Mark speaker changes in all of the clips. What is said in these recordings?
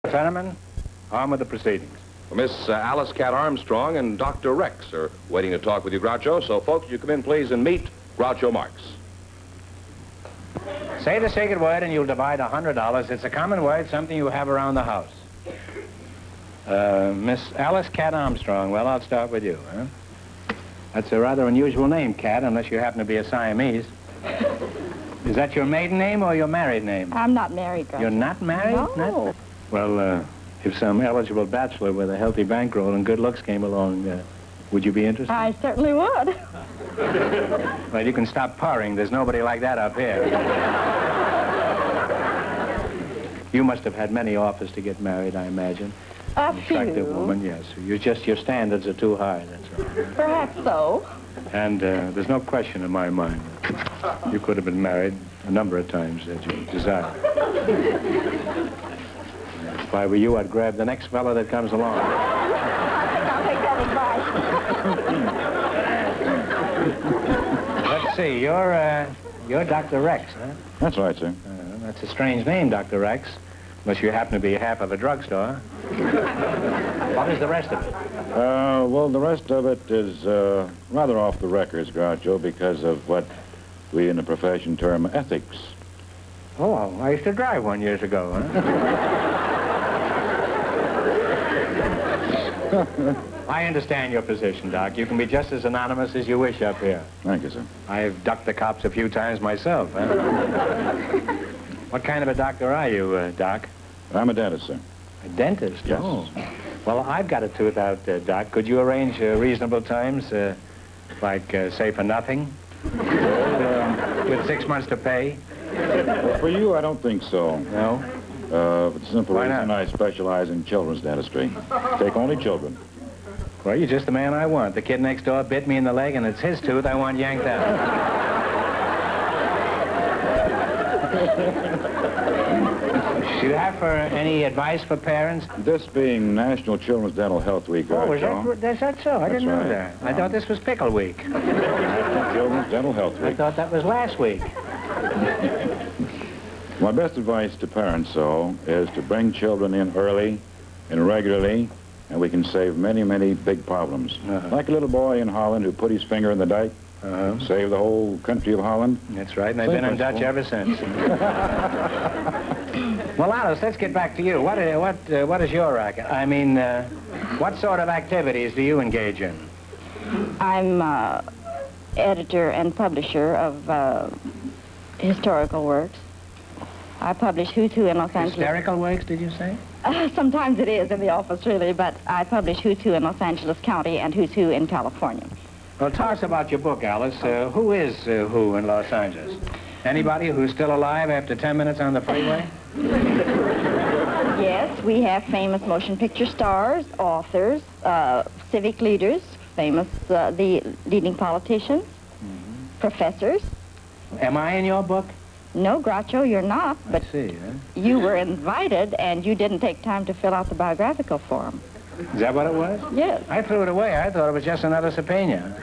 Speaker 1: Gentlemen, on with the proceedings.
Speaker 2: Well, Miss Alice Cat Armstrong and Dr. Rex are waiting to talk with you, Groucho. So, folks, you come in, please, and meet Groucho Marx.
Speaker 1: Say the sacred word and you'll divide $100. It's a common word, something you have around the house. Miss Alice Cat Armstrong. Well, I'll start with you, huh? That's a rather unusual name, Cat, unless you happen to be a Siamese. Is that your maiden name or your married name?
Speaker 3: I'm not married, Groucho.
Speaker 1: You're not married?
Speaker 3: No.
Speaker 1: Not? Well, if some eligible bachelor with a healthy bankroll and good looks came along, would you be interested?
Speaker 3: I certainly would.
Speaker 1: Well, you can stop purring. There's nobody like that up here. You must have had many offers to get married, I imagine.
Speaker 3: A
Speaker 1: An attractive
Speaker 3: few.
Speaker 1: woman, yes. Your standards are too high, that's all.
Speaker 3: Perhaps so.
Speaker 1: And there's no question in my mind. You could have been married a number of times that you desire. If I were you, I'd grab the next fellow that comes along.
Speaker 3: I'll take that advice.
Speaker 1: Let's see, you're Dr. Rex, huh?
Speaker 4: That's right, sir.
Speaker 1: That's a strange name, Dr. Rex, unless you happen to be half of a drugstore. What is the rest of it?
Speaker 4: Well, the rest of it is rather off the records, Groucho, because of what we in the profession term ethics.
Speaker 1: Oh, I used to drive one years ago, huh? I understand your position, Doc. You can be just as anonymous as you wish up here.
Speaker 4: Thank you, sir.
Speaker 1: I've ducked the cops a few times myself, huh? What kind of a doctor are you, Doc?
Speaker 4: I'm a dentist, sir.
Speaker 1: A dentist?
Speaker 4: Yes.
Speaker 1: Oh. Well, I've got a tooth out, Doc. Could you arrange reasonable times, like, say, for nothing? With 6 months to pay?
Speaker 4: Well, for you, I don't think so.
Speaker 1: No?
Speaker 4: For the simple
Speaker 1: Why
Speaker 4: reason
Speaker 1: not?
Speaker 4: I specialize in children's dentistry. Take only children.
Speaker 1: Well, you're just the man I want. The kid next door bit me in the leg, and it's his tooth I want yanked out. Do you have any advice for parents?
Speaker 4: This being National Children's Dental Health Week,
Speaker 1: Oh,
Speaker 4: Groucho.
Speaker 1: is that so? I
Speaker 4: That's
Speaker 1: didn't know
Speaker 4: right.
Speaker 1: that. I thought this was Pickle Week.
Speaker 4: National Children's Dental Health
Speaker 1: I
Speaker 4: Week.
Speaker 1: thought that was last week.
Speaker 4: My best advice to parents, though, is to bring children in early and regularly, and we can save many, many big problems. Like a little boy in Holland who put his finger in the dike, saved the whole country of Holland.
Speaker 1: That's right, and they've
Speaker 4: Same
Speaker 1: been in Dutch
Speaker 4: principle.
Speaker 1: ever since. Well, Alice, let's get back to you. What is your racket? I mean, what sort of activities do you engage in?
Speaker 3: I'm editor and publisher of historical works. I publish Who's Who in Los Angeles.
Speaker 1: Hysterical works, did you say?
Speaker 3: Sometimes it is in the office, really, but I publish Who's Who in Los Angeles County and Who's Who in California.
Speaker 1: Well, tell us about your book, Alice. Who is who in Los Angeles? Anybody who's still alive after 10 minutes on the freeway?
Speaker 3: Yes, we have famous motion picture stars, authors, civic leaders, famous, the leading politicians, professors.
Speaker 1: Am I in your book?
Speaker 3: No, Groucho, you're not, but
Speaker 1: I see, huh?
Speaker 3: you were invited and you didn't take time to fill out the biographical form.
Speaker 1: Is that what it was?
Speaker 3: Yes.
Speaker 1: I threw it away. I thought it was just another subpoena.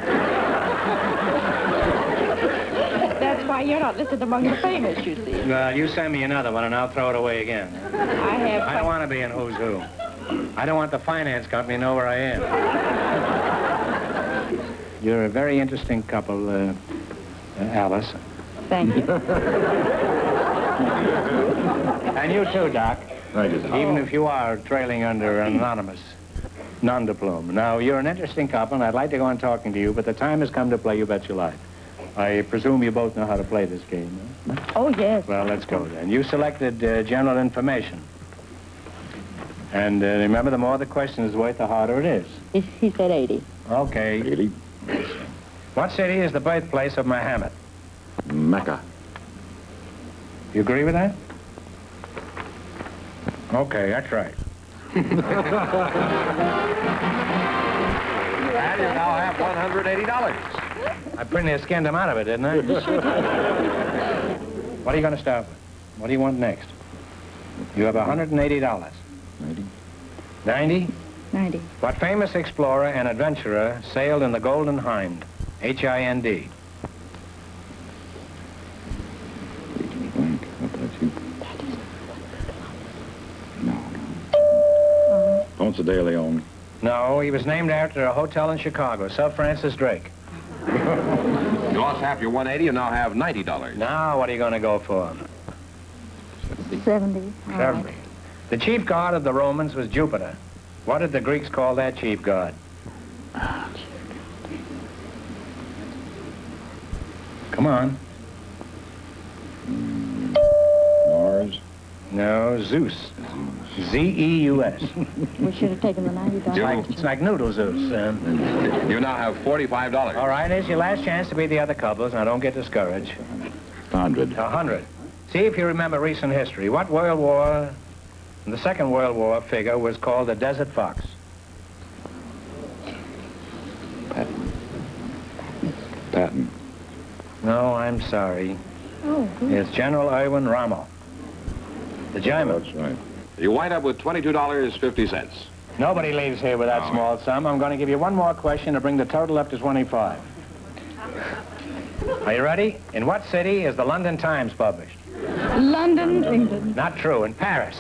Speaker 3: That's why you're not listed among the famous, you see.
Speaker 1: Well, you send me another one and I'll throw it away again. I don't want to be in Who's Who. I don't want the finance company to know where I am. You're a very interesting couple, Alice.
Speaker 3: Thank you.
Speaker 1: And you too, Doc.
Speaker 4: Thank you, sir.
Speaker 1: Even if you are trailing under an anonymous non-diploma. Now, you're an interesting couple, and I'd like to go on talking to you, but the time has come to play You Bet Your Life. I presume you both know how to play this game, huh?
Speaker 3: Oh, yes.
Speaker 1: Well, let's go then. You selected general information. And remember, the more the question is worth, the harder it is.
Speaker 3: He said 80.
Speaker 1: Okay.
Speaker 4: 80.
Speaker 1: What city is the birthplace of Muhammad?
Speaker 4: Mecca.
Speaker 1: You agree with that? Okay, that's right.
Speaker 2: And you now have $180.
Speaker 1: I pretty near skinned him out of it, didn't I? What are you going to start with? What do you want next? You have $180.
Speaker 4: 90.
Speaker 1: 90?
Speaker 3: 90.
Speaker 1: What famous explorer and adventurer sailed in the Golden Hind? H-I-N-D.
Speaker 4: How about you? No. Ponce de Leon.
Speaker 1: No, he was named after a hotel in Chicago, Sir Francis Drake.
Speaker 2: You lost half your 180, you now have $90.
Speaker 1: Now, what are you going to go for?
Speaker 3: 70. All right.
Speaker 1: The chief god of the Romans was Jupiter. What did the Greeks call that chief god? Come on.
Speaker 4: Mars.
Speaker 1: No, Zeus. Z-E-U-S.
Speaker 3: We should have taken the $90.
Speaker 1: It's like noodle Zeus.
Speaker 2: You now have $45.
Speaker 1: All right, here's your last chance to beat the other couples. Now, don't get discouraged.
Speaker 4: 100.
Speaker 1: 100. See if you remember recent history. What World War, the Second World War figure was called the Desert Fox?
Speaker 4: Patton.
Speaker 1: No, I'm sorry.
Speaker 3: Oh, good.
Speaker 1: It's General Erwin Rommel, the German.
Speaker 4: That's right.
Speaker 2: You wind up with $22.50.
Speaker 1: Nobody leaves here with that
Speaker 2: No.
Speaker 1: small sum. I'm going to give you one more question to bring the total up to 25. Are you ready? In what city is the London Times published?
Speaker 3: London, England.
Speaker 1: Not true, in Paris.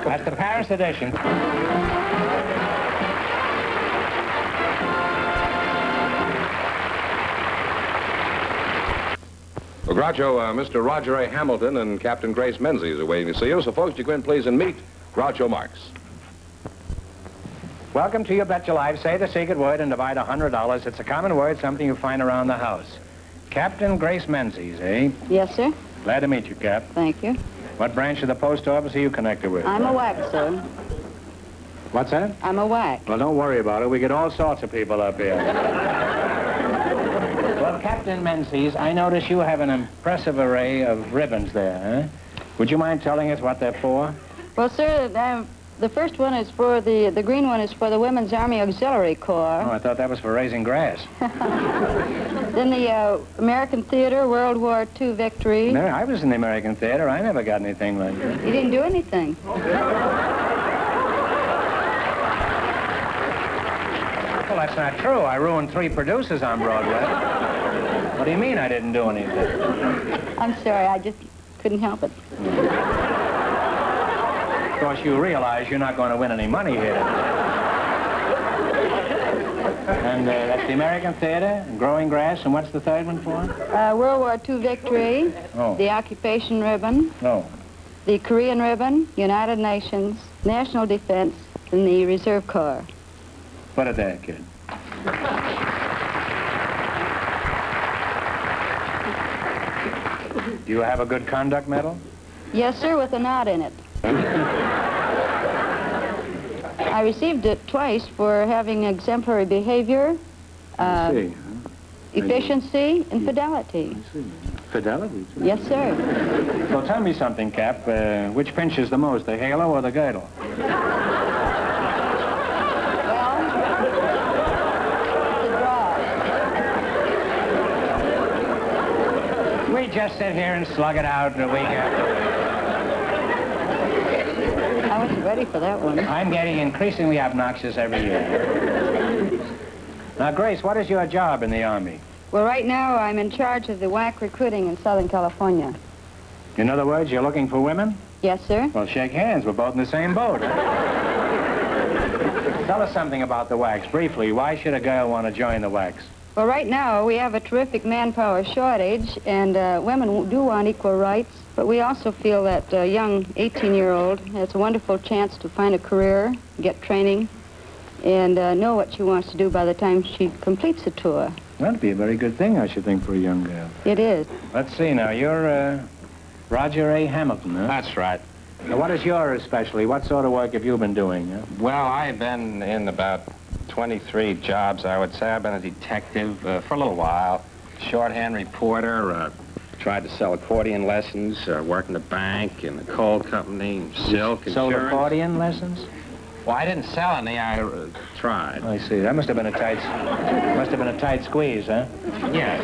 Speaker 1: That's the Paris edition.
Speaker 2: Well, Groucho, Mr. Roger A. Hamilton and Captain Grace Menzies are waiting to see you. So, folks, you go in, please, and meet Groucho Marx.
Speaker 1: Welcome to You Bet Your Life. Say the secret word and divide $100. It's a common word, something you find around the house. Captain Grace Menzies, eh?
Speaker 3: Yes, sir.
Speaker 1: Glad to meet you, Cap.
Speaker 3: Thank you.
Speaker 1: What branch of the post office are you connected with?
Speaker 3: I'm a whack, sir.
Speaker 1: What's that?
Speaker 3: I'm a whack.
Speaker 1: Well, don't worry about it. We get all sorts of people up here. Well, Captain Menzies, I notice you have an impressive array of ribbons there, huh? Would you mind telling us what they're for?
Speaker 3: Well, sir, the first one is for the green one is for the Women's Army Auxiliary Corps.
Speaker 1: Oh, I thought that was for raising grass.
Speaker 3: Then the American Theater, World War II victory.
Speaker 1: No, I was in the American theater. I never got anything like that.
Speaker 3: You didn't do anything.
Speaker 1: Well, that's not true. I ruined 3 producers on Broadway. What do you mean I didn't do anything?
Speaker 3: I'm sorry, I just couldn't help it.
Speaker 1: Of course, you realize you're not going to win any money here. And that's the American Theater, Growing Grass, and what's the third one for?
Speaker 3: World War II victory,
Speaker 1: Oh.
Speaker 3: the occupation ribbon,
Speaker 1: No.
Speaker 3: the Korean ribbon, United Nations, National Defense, and the Reserve Corps.
Speaker 1: Put it there, kid. Do you have a good conduct medal?
Speaker 3: Yes, sir, with a knot in it. I received it twice for having exemplary behavior,
Speaker 1: I see.
Speaker 3: efficiency, and fidelity.
Speaker 1: I see. Fidelity, too.
Speaker 3: Yes, sir.
Speaker 1: Well, tell me something, Cap. Which pinches the most, the halo or the girdle?
Speaker 3: Well, the draw.
Speaker 1: We just sit here and slug it out a week after.
Speaker 3: I wasn't ready for that one.
Speaker 1: I'm getting increasingly obnoxious every year. Now, Grace, what is your job in the Army?
Speaker 3: Well, right now I'm in charge of the WAC recruiting in Southern California.
Speaker 1: In other words, you're looking for women?
Speaker 3: Yes, sir.
Speaker 1: Well, shake hands. We're both in the same boat. Tell us something about the WACs, briefly. Why should a girl want to join the WACs?
Speaker 3: Well, right now we have a terrific manpower shortage, and women do want equal rights, but we also feel that a young 18-year-old has a wonderful chance to find a career, get training, and know what she wants to do by the time she completes the tour.
Speaker 1: That'd be a very good thing, I should think, for a young girl.
Speaker 3: It is.
Speaker 1: Let's see now. You're Roger A. Hamilton, huh?
Speaker 5: That's right.
Speaker 1: Now, what is yours, especially? What sort of work have you been doing? Huh?
Speaker 5: Well, I've been in about 23 jobs, I would say. I've been a detective for a little while, shorthand reporter, tried to sell accordion lessons, worked in the bank, in the coal company, silk,
Speaker 1: Sold
Speaker 5: insurance.
Speaker 1: accordion lessons?
Speaker 5: Well, I didn't sell any, I tried.
Speaker 1: I see. That must have been a tight squeeze, huh?
Speaker 5: Yes,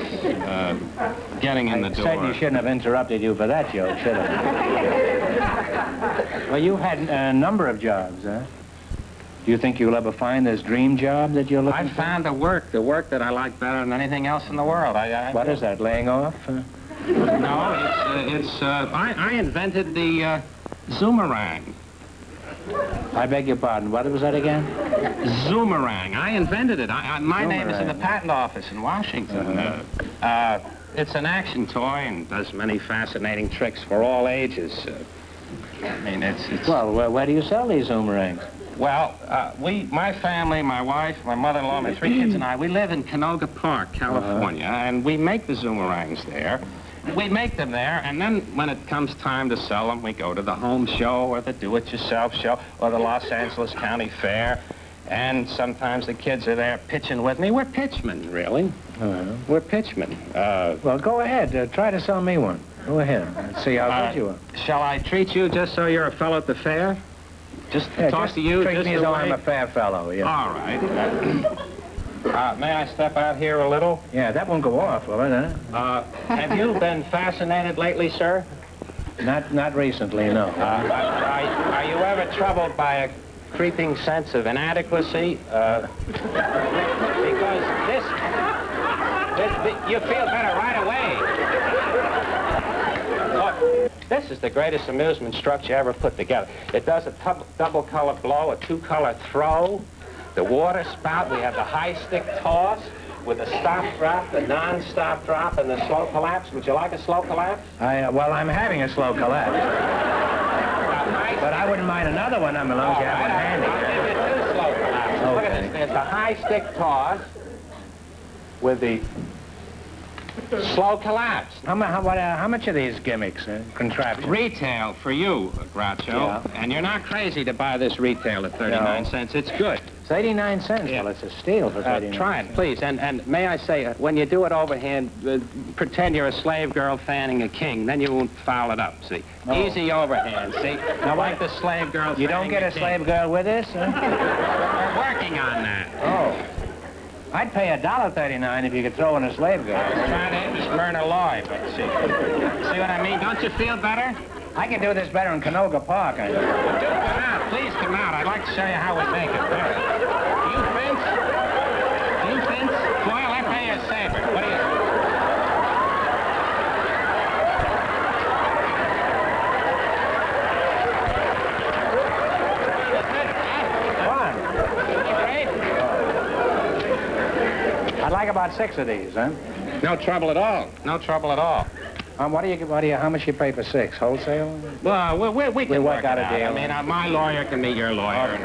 Speaker 5: getting in the
Speaker 1: I
Speaker 5: door.
Speaker 1: certainly shouldn't have interrupted you for that joke, should I? Well, you had a number of jobs, huh? Do you think you'll ever find this dream job that you're looking
Speaker 5: I
Speaker 1: for?
Speaker 5: found the work that I like better than anything else in the world.
Speaker 1: What is that, laying off?
Speaker 5: No, I invented the Zoomerang.
Speaker 1: I beg your pardon. What was that again?
Speaker 5: Zoomerang. I invented it. My name is in the patent office in Washington. It's an action toy and does many fascinating tricks for all ages. I mean, it's...
Speaker 1: Well, where do you sell these zoomerangs?
Speaker 5: Well, my family, my wife, my mother-in-law, my 3 kids and I, we live in Canoga Park, California, and we make the zoomerangs there. We make them there, and then when it comes time to sell them, we go to the home show or the do-it-yourself show or the Los Angeles County Fair, and sometimes the kids are there pitching with me. We're pitchmen, really. We're pitchmen.
Speaker 1: Well, go ahead. Try to sell me one. Go ahead. Let's see how good you are.
Speaker 5: Shall I treat you just so you're a fellow at the fair? Just talk to you?
Speaker 1: Treat me as though I'm a fair fellow, yeah.
Speaker 5: All right. May I step out here a little?
Speaker 1: Yeah, that won't go off, will it, huh?
Speaker 5: Have you been fascinated lately, sir?
Speaker 1: Not recently, no.
Speaker 5: Are you ever troubled by a creeping sense of inadequacy? Because this, you feel better right away. Look, this is the greatest amusement structure ever put together. It does a double color blow, a 2-color throw, the water spout, we have the high stick toss with the stop drop, the non-stop drop, and the slow collapse. Would you like a slow collapse?
Speaker 1: Well, I'm having a slow collapse. But I wouldn't mind another one, as long as you have one handy.
Speaker 5: I'll give you 2 slow collapses.
Speaker 1: Okay.
Speaker 5: Look at this. There's the high stick toss with the slow collapse.
Speaker 1: How much are these gimmicks, contraptions?
Speaker 5: Retail for you, Groucho.
Speaker 1: Yeah.
Speaker 5: And you're not crazy to buy this retail at 39 cents. It's good.
Speaker 1: It's 89 cents.
Speaker 5: Yeah.
Speaker 1: Well, it's a steal for 39
Speaker 5: Try it, please. And may I say, when you do it overhand, pretend you're a slave girl fanning a king. Then you won't foul it up, see?
Speaker 1: Oh.
Speaker 5: Easy overhand, see? Now, like the slave girl
Speaker 1: You don't get a slave girl with this, huh?
Speaker 5: We're working on that.
Speaker 1: Oh. I'd pay $1.39 if you could throw in a slave girl.
Speaker 5: I was trying to interest Myrna Loy, but see what I mean? Don't you feel better?
Speaker 1: I can do this better in Canoga Park.
Speaker 5: Do come out. Please come out. I'd like to show you how we make it. There. Do you fence? Do you fence? Boyle, I pay you a saber. What do you...
Speaker 1: I'd like about 6 of these, huh?
Speaker 5: No trouble at all. No trouble at all.
Speaker 1: How much you pay for 6? Wholesale?
Speaker 5: Well, we can
Speaker 1: work out a deal.
Speaker 5: I mean, my lawyer can be your lawyer.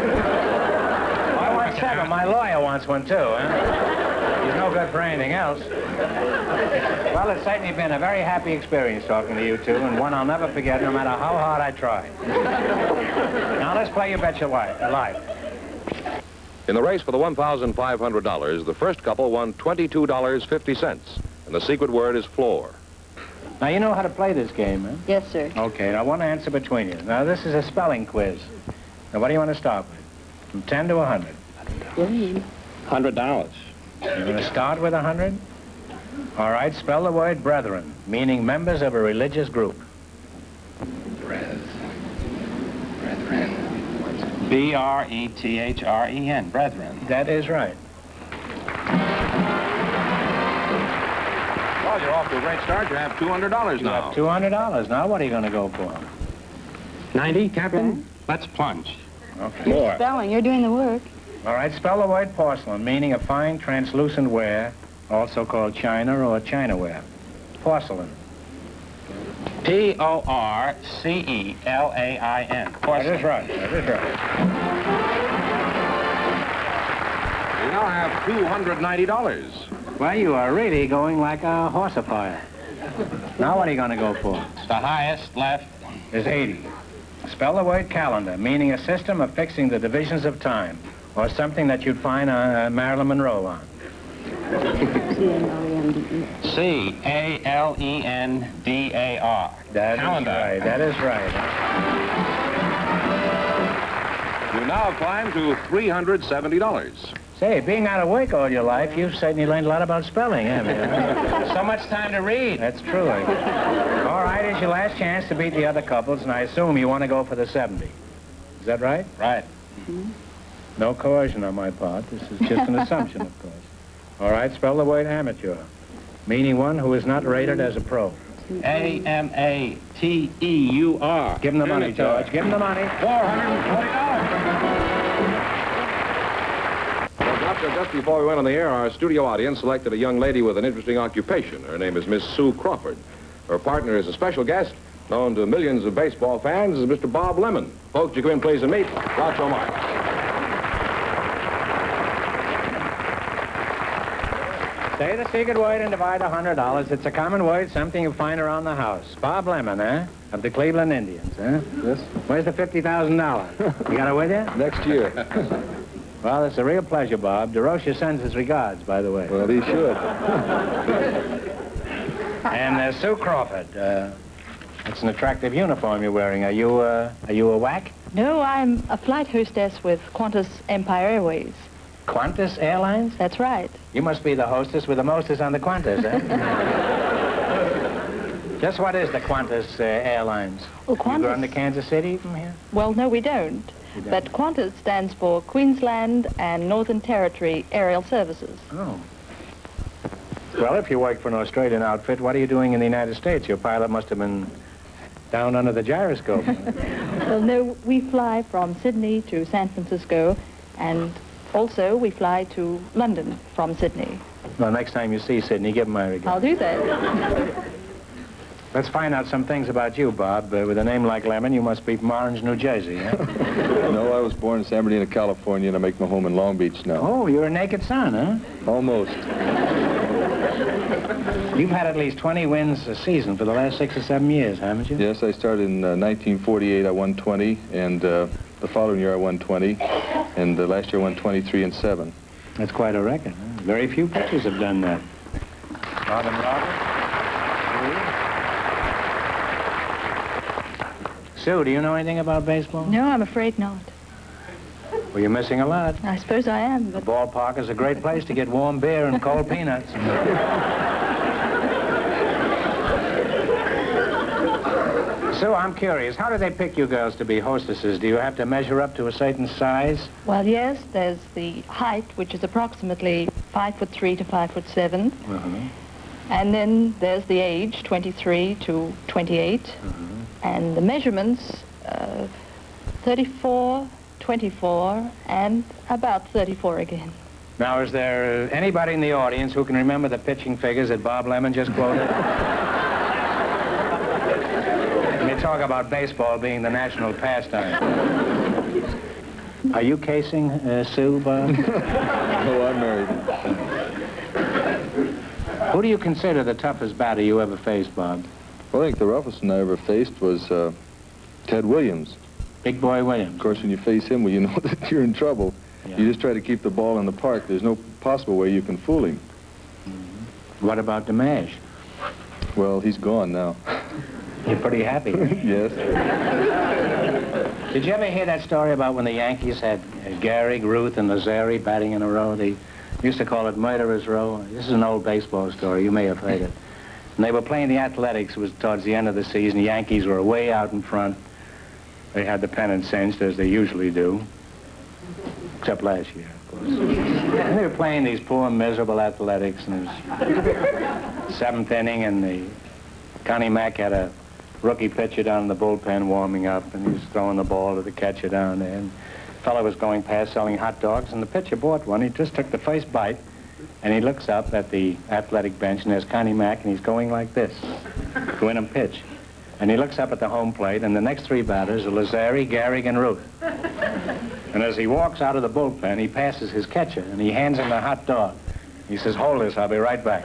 Speaker 1: I want 7. My lawyer wants one, too, huh? He's no good for anything else. Well, it's certainly been a very happy experience talking to you two, and one I'll never forget no matter how hard I try. Now, let's play You Bet Your Life.
Speaker 2: In the race for the $1,500, the first couple won $22.50, and the secret word is floor.
Speaker 1: Now, you know how to play this game, huh?
Speaker 3: Yes, sir.
Speaker 1: Okay, now one answer between you. Now, this is a spelling quiz. Now, what do you want to start with? From 10 to 100.
Speaker 5: $100.
Speaker 1: You're going to start with 100? All right, spell the word brethren, meaning members of a religious group.
Speaker 5: Brethren. B-R-E-T-H-R-E-N, brethren.
Speaker 1: That is right.
Speaker 2: Well, you're off to a great start. You have $200
Speaker 1: You
Speaker 2: now.
Speaker 1: have $200. Now, what are you going to go for?
Speaker 5: 90, Captain? Let's plunge.
Speaker 1: Okay.
Speaker 5: More.
Speaker 3: Spelling, you're doing the work.
Speaker 1: All right, spell the word porcelain, meaning a fine, translucent ware, also called china or chinaware. Porcelain.
Speaker 5: P-O-R-C-E-L-A-I-N.
Speaker 1: That is right. That is right.
Speaker 2: You now have $290.
Speaker 1: Well, you are really going like a horsefire. Now, what are you going to go for?
Speaker 5: The highest left.
Speaker 1: Is 80. Spell the word calendar, meaning a system of fixing the divisions of time, or something that you'd find Marilyn Monroe on.
Speaker 3: C-A-L-E-N-D-E.
Speaker 5: C-A-L-E-N-D-A-R.
Speaker 1: That
Speaker 5: Calendar.
Speaker 1: is right. That is right.
Speaker 2: You now climb to $370.
Speaker 1: Say, being out of work all your life, you've certainly learned a lot about spelling, haven't you?
Speaker 5: So much time to read.
Speaker 1: That's true. All right, it's your last chance to beat the other couples, and I assume you want to go for the 70. Is that right?
Speaker 5: Right.
Speaker 1: No coercion on my part. This is just an assumption, of course. All right, spell the word amateur, meaning one who is not rated as a pro.
Speaker 5: Amateur.
Speaker 1: Give him the money, George. Give him the money. $440.
Speaker 2: Well, Doctor, just before we went on the air, our studio audience selected a young lady with an interesting occupation. Her name is Miss Sue Crawford. Her partner is a special guest, known to millions of baseball fans as Mr. Bob Lemon. Folks, you come in, please, and meet Groucho Marx.
Speaker 1: Say the secret word and divide $100. It's a common word, something you find around the house. Bob Lemon, eh? Of the Cleveland Indians, eh?
Speaker 6: Yes.
Speaker 1: Where's the $50,000? You got it with you?
Speaker 6: Next year.
Speaker 1: Well, it's a real pleasure, Bob. DeRocha sends his regards, by the way.
Speaker 6: Well, he should.
Speaker 1: And Sue Crawford, it's an attractive uniform you're wearing. Are you a whack?
Speaker 7: No, I'm a flight hostess with Qantas Empire Airways.
Speaker 1: Qantas Airlines?
Speaker 7: That's right.
Speaker 1: You must be the hostess with the mostest on the Qantas, eh? Just what is the Qantas Airlines?
Speaker 7: Well,
Speaker 1: You
Speaker 7: Qantas...
Speaker 1: go into Kansas City from here?
Speaker 7: Well, no, we don't.
Speaker 1: You don't?
Speaker 7: But Qantas stands for Queensland and Northern Territory Aerial Services.
Speaker 1: Oh. Well, if you work for an Australian outfit, what are you doing in the United States? Your pilot must have been down under the gyroscope.
Speaker 7: Well, no, we fly from Sydney to San Francisco, and also we fly to London from Sydney.
Speaker 1: Well, next time you see Sydney, give him my regards.
Speaker 7: I'll do that.
Speaker 1: Let's find out some things about you, Bob. With a name like Lemon, you must be from Orange, New Jersey, eh?
Speaker 6: No, I was born in San Bernardino, California, and I make my home in Long Beach now.
Speaker 1: Oh, you're a naked son, huh?
Speaker 6: Almost.
Speaker 1: You've had at least 20 wins a season for the last 6 or 7 years, haven't you?
Speaker 6: Yes, I started in 1948. I won 20, and the following year I won 20, and last year I won 23 and 7.
Speaker 1: That's quite a record, huh? Very few pitchers have done that. Bob and Robert? Sue, do you know anything about baseball?
Speaker 7: No, I'm afraid not.
Speaker 1: Well, you're missing a lot.
Speaker 7: I suppose I am,
Speaker 1: The
Speaker 7: but...
Speaker 1: ballpark is a great place to get warm beer and cold peanuts. Sue, I'm curious. How do they pick you girls to be hostesses? Do you have to measure up to a certain size?
Speaker 7: Well, yes, there's the height, which is approximately 5'3" to 5'7". And then there's the age, 23 to 28. And the measurements, 34, 24, and about 34 again.
Speaker 1: Now, is there anybody in the audience who can remember the pitching figures that Bob Lemon just quoted? Let me talk about baseball being the national pastime. Are you casing Sue, Bob?
Speaker 6: Oh, I'm married.
Speaker 1: Who do you consider the toughest batter you ever faced, Bob?
Speaker 6: Well, I think the roughest one I ever faced was Ted Williams.
Speaker 1: Big Boy Williams.
Speaker 6: Of course, when you face him, well, you know that you're in trouble.
Speaker 1: Yeah.
Speaker 6: You just try to keep the ball in the park. There's no possible way you can fool him.
Speaker 1: What about DeMash?
Speaker 6: Well, he's gone now.
Speaker 1: You're pretty happy.
Speaker 6: Yes.
Speaker 1: Did you ever hear that story about when the Yankees had Gehrig, Ruth, and Lazari batting in a row? They used to call it Murderer's Row. This is an old baseball story. You may have heard it. And they were playing the Athletics. It was towards the end of the season. The Yankees were way out in front. They had the pennant cinched, as they usually do. Except last year, of course. And they were playing these poor, miserable Athletics. And it was 7th inning, and Connie Mack had a rookie pitcher down in the bullpen warming up, and he was throwing the ball to the catcher down there. And the fellow was going past selling hot dogs, and the pitcher bought one. He just took the first bite, and he looks up at the athletic bench, and there's Connie Mack, and he's going like this. Go in and pitch. And he looks up at the home plate, and the next 3 batters are Lazari, Gehrig, and Ruth. And as he walks out of the bullpen, he passes his catcher, and he hands him the hot dog. He says, "Hold this, I'll be right back."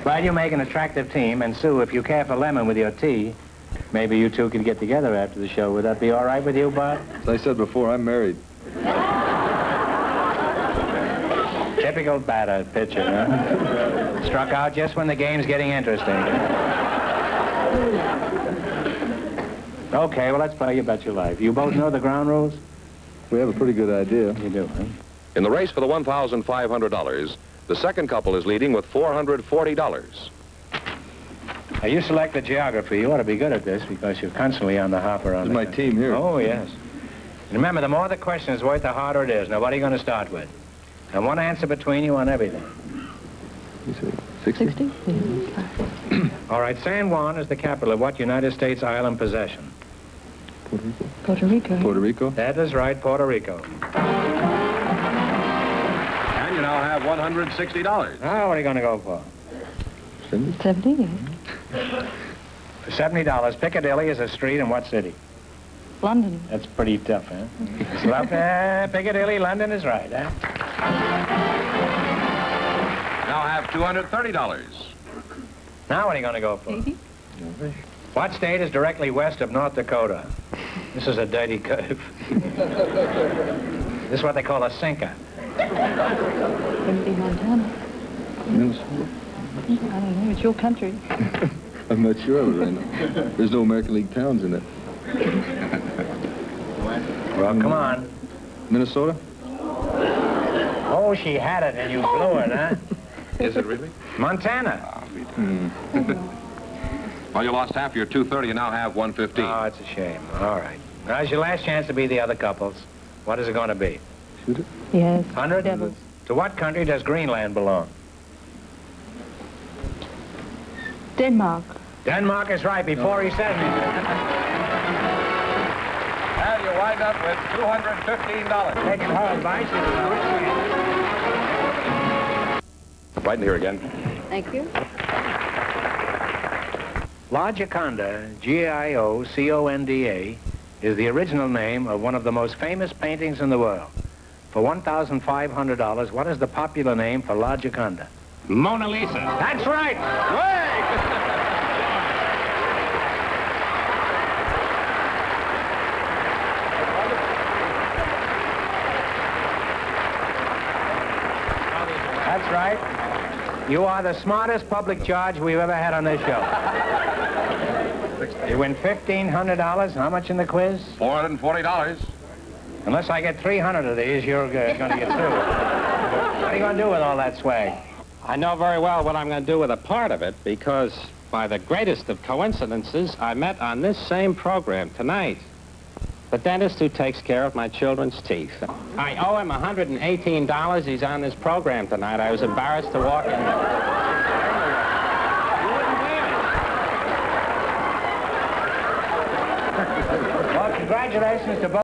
Speaker 1: Well, you make an attractive team, and Sue, if you care for Lemon with your tea, maybe you two could get together after the show. Would that be all right with you, Bob?
Speaker 6: As I said before, I'm married.
Speaker 1: Typical batter pitcher, huh? Struck out just when the game's getting interesting. Okay, well, let's play You Bet Your Life. You both know the ground rules?
Speaker 6: We have a pretty good idea.
Speaker 1: You do, huh?
Speaker 2: In the race for the $1,500, the second couple is leading with $440.
Speaker 1: You select the geography. You ought to be good at this because you're constantly on the hop around.
Speaker 6: This is my team here.
Speaker 1: Oh, yes. And remember, the more the question is worth, the harder it is. Now, what are you going to start with? And one answer between you on everything.
Speaker 6: You say 60?
Speaker 1: All right, San Juan is the capital of what United States island possession?
Speaker 6: Puerto Rico.
Speaker 7: Puerto Rico.
Speaker 6: Puerto Rico?
Speaker 1: That is right, Puerto Rico.
Speaker 2: And you now have $160.
Speaker 1: Now, what are you going to go for?
Speaker 7: 70?
Speaker 1: For $70, Piccadilly is a street in what city?
Speaker 7: London.
Speaker 1: That's pretty tough, huh? Piccadilly, London is right, huh?
Speaker 2: Now have $230.
Speaker 1: Now, what are you going to go for?
Speaker 7: 80?
Speaker 1: What state is directly west of North Dakota? This is a dirty curve. This is what they call a sinker.
Speaker 7: Wouldn't be Montana.
Speaker 6: Minnesota?
Speaker 7: I don't know. It's your country.
Speaker 6: I'm not sure of it right now. There's no American League towns in it.
Speaker 1: Well, come on.
Speaker 6: Minnesota?
Speaker 1: Oh, she had it and you blew it, huh?
Speaker 2: Is it really?
Speaker 1: Montana.
Speaker 2: Well, you lost half your $230 and now have $115.
Speaker 1: Oh, it's a shame. All right. Now, it's your last chance to be the other couples. What is it going to be?
Speaker 6: Shoot it?
Speaker 7: Yes.
Speaker 1: 100?
Speaker 7: Devils.
Speaker 1: To what country does Greenland belong?
Speaker 7: Denmark.
Speaker 1: Denmark is right before he says anything.
Speaker 2: And you wind up with $215.
Speaker 1: Taking her advice is
Speaker 2: Right in here again.
Speaker 3: Thank you.
Speaker 1: La Gioconda, Gioconda, is the original name of one of the most famous paintings in the world. For $1,500, what is the popular name for La Gioconda?
Speaker 5: Mona Lisa.
Speaker 1: That's right! That's right. You are the smartest public charge we've ever had on this show. You win $1,500. How much in the quiz?
Speaker 2: $440.
Speaker 1: Unless I get 300 of these, you're going to get through. What are you going to do with all that swag?
Speaker 5: I know very well what I'm going to do with a part of it because, by the greatest of coincidences, I met on this same program tonight. The dentist who takes care of my children's teeth. I owe him $118. He's on this program tonight. I was embarrassed to walk in.
Speaker 1: Well, congratulations to both.